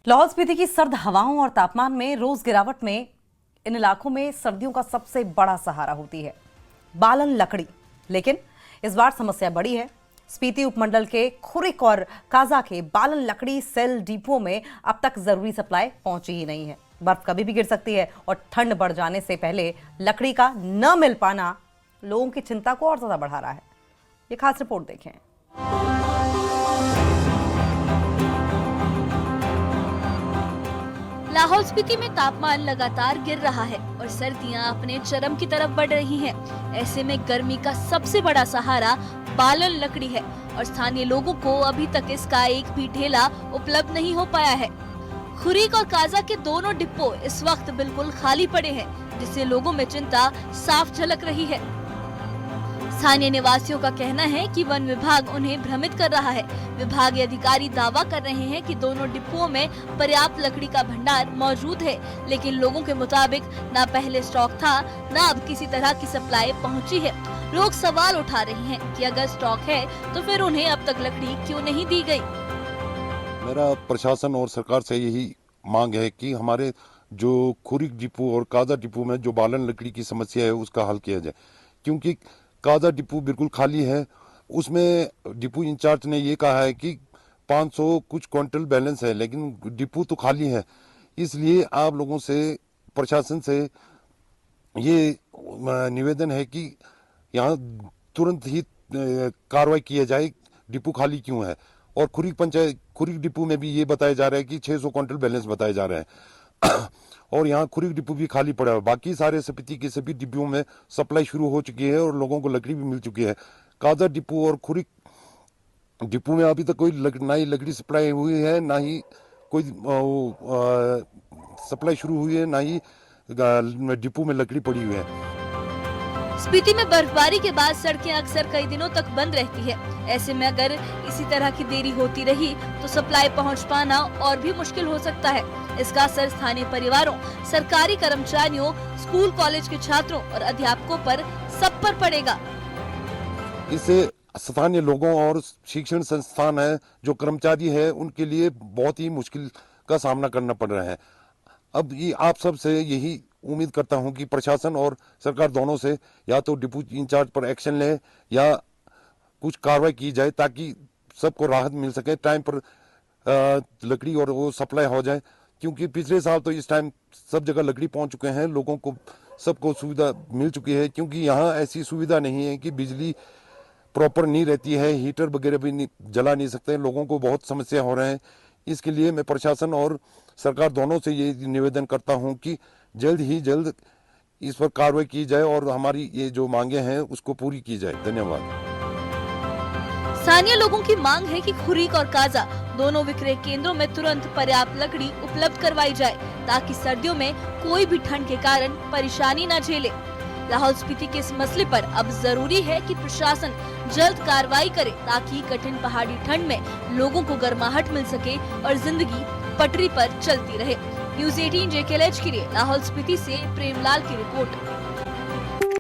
लाहौल स्पीति की सर्द हवाओं और तापमान में रोज गिरावट में इन इलाकों में सर्दियों का सबसे बड़ा सहारा होती है बालन लकड़ी। लेकिन इस बार समस्या बड़ी है। स्पीति उपमंडल के खुरिक और काजा के बालन लकड़ी सेल डिपो में अब तक जरूरी सप्लाई पहुंची ही नहीं है। बर्फ कभी भी गिर सकती है और ठंड बढ़ जाने से पहले लकड़ी का न मिल पाना लोगों की चिंता को और ज्यादा बढ़ा रहा है। ये खास रिपोर्ट देखें। लाहौल स्पीति में तापमान लगातार गिर रहा है और सर्दियां अपने चरम की तरफ बढ़ रही हैं। ऐसे में गर्मी का सबसे बड़ा सहारा बालन लकड़ी है और स्थानीय लोगों को अभी तक इसका एक भी ढेला उपलब्ध नहीं हो पाया है। खुरीक और काजा के दोनों डिपो इस वक्त बिल्कुल खाली पड़े हैं, जिससे लोगों में चिंता साफ झलक रही है। स्थानीय निवासियों का कहना है कि वन विभाग उन्हें भ्रमित कर रहा है। विभागीय अधिकारी दावा कर रहे हैं कि दोनों डिपोओं में पर्याप्त लकड़ी का भंडार मौजूद है, लेकिन लोगों के मुताबिक न पहले स्टॉक था न अब किसी तरह की सप्लाई पहुंची है। लोग सवाल उठा रहे हैं कि अगर स्टॉक है तो फिर उन्हें अब तक लकड़ी क्यों नहीं दी गई। मेरा प्रशासन और सरकार से यही मांग है कि हमारे जो खुरिक डिपो और काजा डिपो में जो बालन लकड़ी की समस्या है उसका हल किया जाए, क्योंकि काजा डिपो बिल्कुल खाली है। उसमें डिपो इंचार्ज ने ये कहा है कि 500 कुछ क्विंटल बैलेंस है, लेकिन डिपो तो खाली है। इसलिए आप लोगों से, प्रशासन से ये निवेदन है कि यहाँ तुरंत ही कार्रवाई किया जाए, डिपो खाली क्यों है। और खुरिक डिपो में भी ये बताया जा रहा है कि 600 क्विंटल बैलेंस बताए जा रहे हैं और यहाँ खुरिक डिपो भी खाली पड़ा है। बाकी सारे स्पीति के सभी डिपों में सप्लाई शुरू हो चुकी है और लोगों को लकड़ी भी मिल चुकी है। काजा डिपो और खुरिक डिपो में अभी तक कोई ना ही लकड़ी सप्लाई हुई है, ना ही कोई सप्लाई शुरू हुई है, ना ही डिपो में लकड़ी पड़ी हुई है। स्पीति में बर्फबारी के बाद सड़कें अक्सर कई दिनों तक बंद रहती है। ऐसे में अगर इसी तरह की देरी होती रही तो सप्लाई पहुंच पाना और भी मुश्किल हो सकता है। इसका असर स्थानीय परिवारों, सरकारी कर्मचारियों, स्कूल कॉलेज के छात्रों और अध्यापकों पर सब पर पड़ेगा। इससे स्थानीय लोगों और शिक्षण संस्थान है जो कर्मचारी है उनके लिए बहुत ही मुश्किल का सामना करना पड़ रहा है। अब ये आप सब से यही उम्मीद करता हूं कि प्रशासन और सरकार दोनों से या तो डिपो इंचार्ज पर एक्शन ले या कुछ कार्रवाई की जाए, ताकि सबको राहत मिल सके, टाइम पर लकड़ी और वो सप्लाई हो जाए। क्योंकि पिछले साल तो इस टाइम सब जगह लकड़ी पहुंच चुके हैं, लोगों को सबको सुविधा मिल चुकी है। क्योंकि यहाँ ऐसी सुविधा नहीं है कि बिजली प्रॉपर नहीं रहती है, हीटर वगैरह भी जला नहीं सकते, लोगों को बहुत समस्या हो रहे हैं। इसके लिए मैं प्रशासन और सरकार दोनों से ये निवेदन करता हूं कि जल्द ही जल्द इस पर कार्रवाई की जाए और हमारी ये जो मांगे हैं उसको पूरी की जाए। धन्यवाद। स्थानीय लोगों की मांग है कि खुरीक और काजा दोनों विक्रय केंद्रों में तुरंत पर्याप्त लकड़ी उपलब्ध करवाई जाए, ताकि सर्दियों में कोई भी ठंड के कारण परेशानी न झेले। लाहौल स्पीति के इस मसले पर अब जरूरी है कि प्रशासन जल्द कार्रवाई करे, ताकि कठिन पहाड़ी ठंड में लोगों को गर्माहट मिल सके और जिंदगी पटरी पर चलती रहे। न्यूज़ 18 JKLH के लिए लाहौल स्पीति से प्रेमलाल की रिपोर्ट।